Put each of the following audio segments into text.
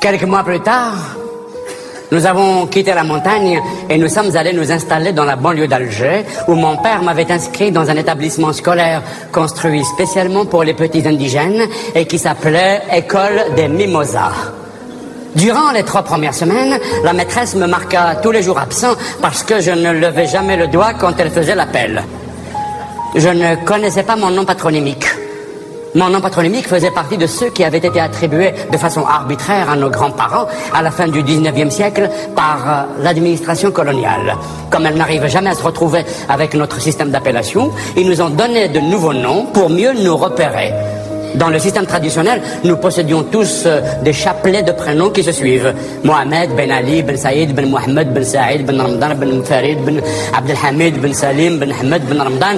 Quelques mois plus tard, nous avons quitté la montagne et nous sommes allés nous installer dans la banlieue d'Alger, où mon père m'avait inscrit dans un établissement scolaire construit spécialement pour les petits indigènes et qui s'appelait École des Mimosas. Durant les 3 premières semaines, la maîtresse me marqua tous les jours absent parce que je ne levais jamais le doigt quand elle faisait l'appel. Je ne connaissais pas mon nom patronymique. Mon nom patronymique faisait partie de ceux qui avaient été attribués de façon arbitraire à nos grands-parents à la fin du 19e siècle par l'administration coloniale. Comme elle n'arrive jamais à se retrouver avec notre système d'appellation, ils nous ont donné de nouveaux noms pour mieux nous repérer. Dans le système traditionnel, nous possédions tous des chapelets de prénoms qui se suivent. Mohamed, Ben Ali, Ben Saïd, Ben Mohamed, Ben Saïd, Ben Ramadan, Ben Farid, Ben Abdelhamid, Ben Salim, Ben Ahmed, Ben Ramadan.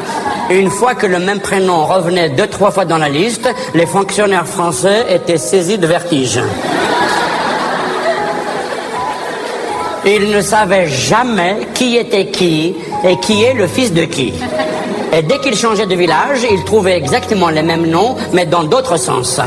Et une fois que le même prénom revenait 2-3 fois dans la liste, les fonctionnaires français étaient saisis de vertige. Ils ne savaient jamais qui était qui et qui est le fils de qui. Et dès qu'ils changeaient de village, ils trouvaient exactement les mêmes noms, mais dans d'autres sens.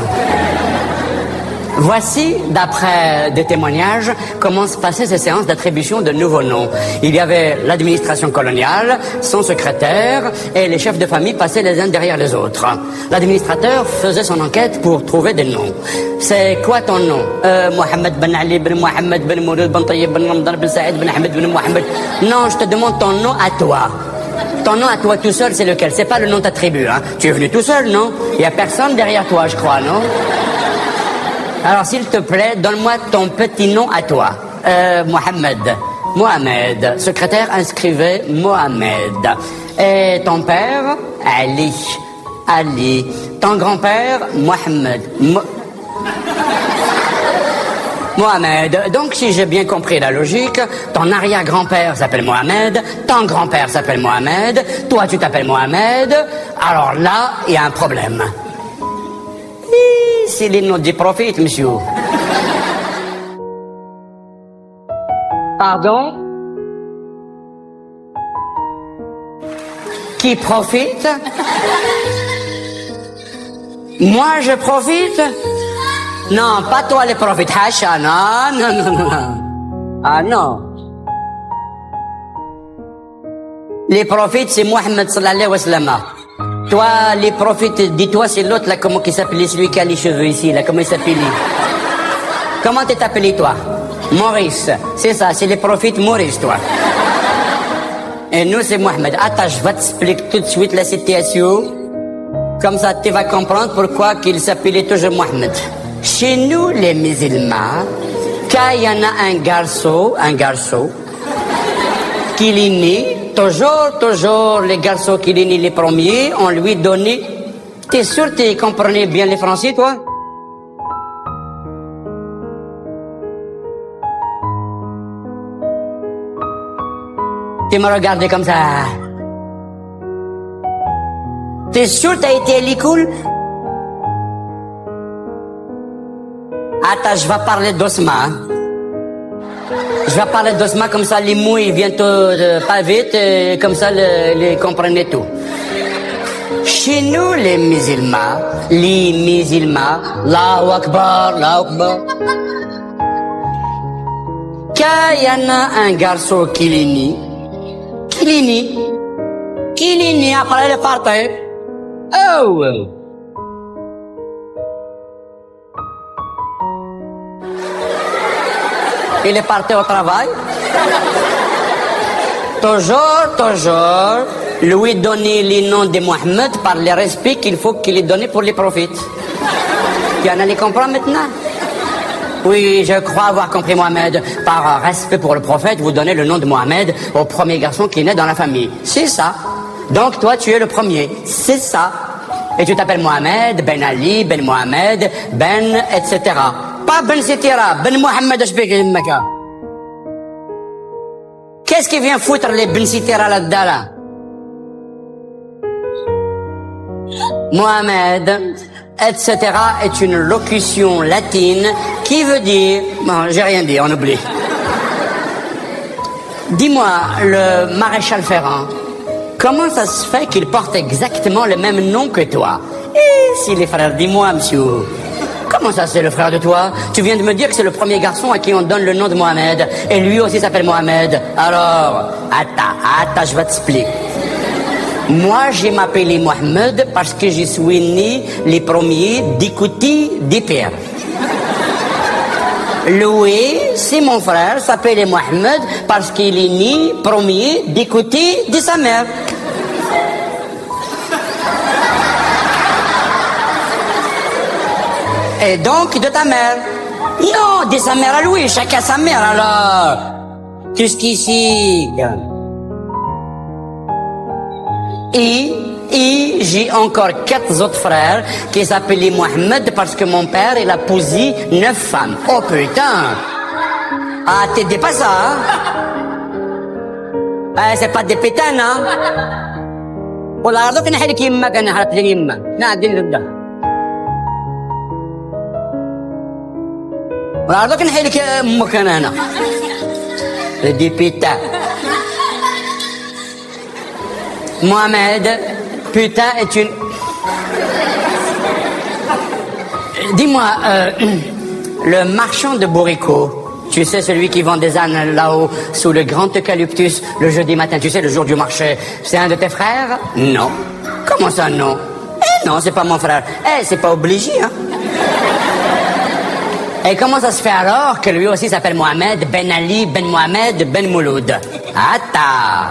Voici, d'après des témoignages, comment se passaient ces séances d'attribution de nouveaux noms. Il y avait l'administration coloniale, son secrétaire, et les chefs de famille passaient les uns derrière les autres. L'administrateur faisait son enquête pour trouver des noms. C'est quoi ton nom? Mohamed Ben Ali, Ben Mohamed, Ben Mourid, Ben Tayyib, Ben Ramadan, Ben Saïd, Ben Ahmed, Ben Mohamed. Non, je te demande ton nom à toi. Ton nom à toi tout seul, c'est lequel? C'est pas le nom de ta tribu, hein? Tu es venu tout seul, non? Il y a personne derrière toi, je crois, non? Alors, s'il te plaît, donne-moi ton petit nom à toi. Mohamed. Mohamed. Secrétaire inscrivait Mohamed. Et ton père? Ali. Ali. Ton grand-père? Mohamed. Mohamed. Donc, si j'ai bien compris la logique, ton arrière-grand-père s'appelle Mohamed, ton grand-père s'appelle Mohamed, toi tu t'appelles Mohamed, alors là, il y a un problème. C'est les noms du prophète, monsieur. Pardon? Qui profite? Moi, je profite? Non, pas toi les prophètes. Hacha, non, non, non, non. Ah non. Les prophètes, c'est Mohammed sallallahu alayhi wa sallam. Toi, les prophètes, dis-toi, c'est l'autre là, comment il s'appelait, celui qui a les cheveux ici, là, comment il s'appelait? Comment t'es appelé, toi? Maurice. C'est ça, c'est les prophètes Maurice, toi. Et nous, c'est Mohammed. Attends, je vais t'expliquer tout de suite la situation. Comme ça, tu vas comprendre pourquoi qu'il s'appelait toujours Mohammed. Chez nous, les musulmans, quand il y en a un garçon, qui est né, toujours, les garçons qui est né les premiers, on lui donnait... T'es sûr que tu comprenais bien les français, toi? Tu me regardais comme ça. T'es sûr que t'as été à l'école? Attends, je vais parler doucement. Je vais parler doucement, comme ça les mots ils viennent pas vite, comme ça les comprenez tout. Chez nous, les musulmans, Allahu Akbar, Allahu Akbar. Quand il y en a un garçon qui est né après le party. Oh! Il est parti au travail. Toujours, lui donner les noms de Mohammed par le respect qu'il faut qu'il ait donné pour les prophètes. Tu en as les comprendre maintenant? Oui, je crois avoir compris, Mohamed. Par respect pour le prophète, vous donnez le nom de Mohamed au premier garçon qui naît dans la famille. C'est ça. Donc toi, tu es le premier. C'est ça. Et tu t'appelles Mohamed, Ben Ali, Ben Mohamed, Ben, etc. Pas Ben Sitira, Ben Mohamed Ashbek. Qu'est-ce qui vient foutre les Ben Sitira là-dedans, là? Mohamed, etc. est une locution latine qui veut dire... Bon, j'ai rien dit, on oublie. Dis-moi, le maréchal Ferrand, comment ça se fait qu'il porte exactement le même nom que toi? Et si les frères, dis-moi, monsieur, Comment ça, c'est le frère de toi? Tu viens de me dire que c'est le premier garçon à qui on donne le nom de Mohamed. Et lui aussi s'appelle Mohamed. Alors, attends, je vais t'expliquer. Moi, j'ai m'appelé Mohamed parce que je suis né les premiers d'Ikouti d'Hyper. Louis, c'est mon frère, s'appelait Mohamed parce qu'il est né premier d'Ikouti de sa mère. Et donc de ta mère. Non, de sa mère à Louis, chacun sa mère alors. Qu'est-ce qu'ici? Et j'ai encore 4 autres frères qui s'appelaient Mohamed parce que mon père il a posé 9 femmes. Oh putain! Ah, t'es pas ça, hein? C'est pas des pétanes, hein? والله عرضوك نحيلك يمك انا حرقت لي يمك نعدل لك ده وعرضوك نحيلك امك انا هنا دي بيتا Mohamed, putain, est une... Dis-moi, le marchand de Bourrico, tu sais, celui qui vend des ânes là-haut, sous le grand eucalyptus, le jeudi matin, tu sais, le jour du marché, c'est un de tes frères? Non. Comment ça, non? Eh non, c'est pas mon frère. Eh, c'est pas obligé, hein? Et comment ça se fait alors que lui aussi s'appelle Mohamed, Ben Ali, Ben Mohamed, Ben Mouloud? Attends.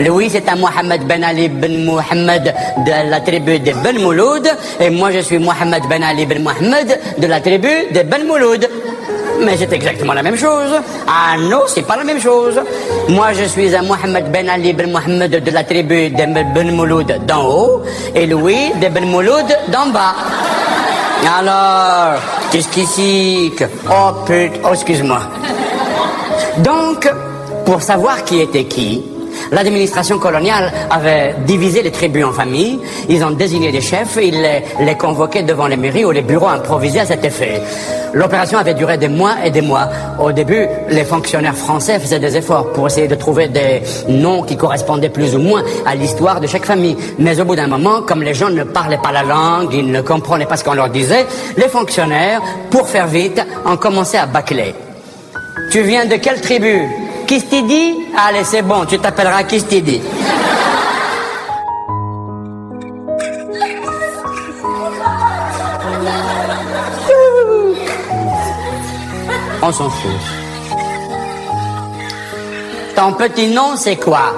Louis, c'est un Mohamed Ben Ali Ben Mohamed de la tribu de Ben Mouloud. Et moi, je suis Mohamed Ben Ali Ben Mohamed de la tribu de Ben Mouloud. Mais c'est exactement la même chose. Ah non, c'est pas la même chose. Moi, je suis un Mohamed Ben Ali Ben Mohamed de la tribu de Ben Mouloud d'en haut. Et Louis de Ben Mouloud d'en bas. Alors, qu'est-ce qu'ici? Oh putain, oh excuse-moi. Donc, pour savoir qui était qui, l'administration coloniale avait divisé les tribus en familles, ils ont désigné des chefs, ils les convoquaient devant les mairies ou les bureaux improvisés à cet effet. L'opération avait duré des mois et des mois. Au début, les fonctionnaires français faisaient des efforts pour essayer de trouver des noms qui correspondaient plus ou moins à l'histoire de chaque famille. Mais au bout d'un moment, comme les gens ne parlaient pas la langue, ils ne comprenaient pas ce qu'on leur disait, les fonctionnaires, pour faire vite, ont commencé à bâcler. Tu viens de quelle tribu? Kistidi? Allez, c'est bon, tu t'appelleras Kistidi. On s'en fout. Ton petit nom, c'est quoi?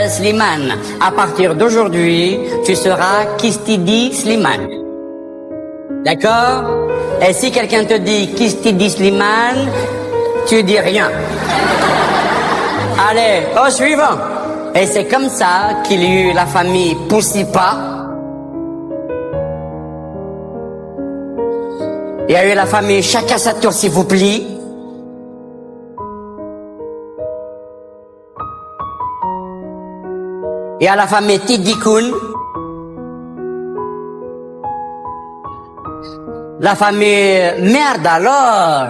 Slimane. À partir d'aujourd'hui, tu seras Kistidi Slimane. D'accord? Et si quelqu'un te dit Kistidi Slimane, tu dis rien. Allez, au suivant. Et c'est comme ça qu'il y eut la famille Poussipa. Il y a eu la famille Chacun sa tour, s'il vous plaît. Il y a la famille Tidikoun. La famille Merde alors.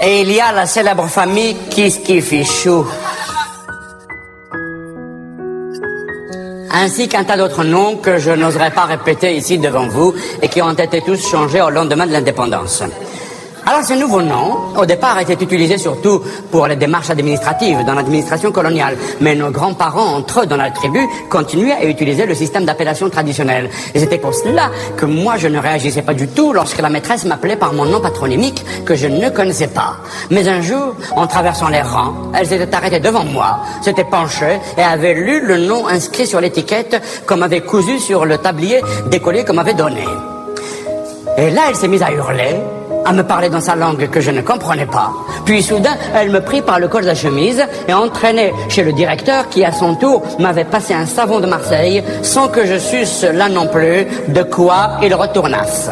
Et il y a la célèbre famille Kiskifichou. Ainsi qu'un tas d'autres noms que je n'oserais pas répéter ici devant vous et qui ont été tous changés au lendemain de l'indépendance. Alors ces nouveaux noms, au départ, étaient utilisés surtout pour les démarches administratives dans l'administration coloniale. Mais nos grands-parents, entre eux, dans la tribu, continuaient à utiliser le système d'appellation traditionnel. Et c'était pour cela que moi, je ne réagissais pas du tout lorsque la maîtresse m'appelait par mon nom patronymique que je ne connaissais pas. Mais un jour, en traversant les rangs, elle s'était arrêtée devant moi, s'était penchée et avait lu le nom inscrit sur l'étiquette qu'on m'avait cousu sur le tablier décollé qu'on m'avait donné. Et là, elle s'est mise à hurler, à me parler dans sa langue que je ne comprenais pas. Puis soudain, elle me prit par le col de la chemise et entraînait chez le directeur qui, à son tour, m'avait passé un savon de Marseille sans que je susse là non plus de quoi il retournasse.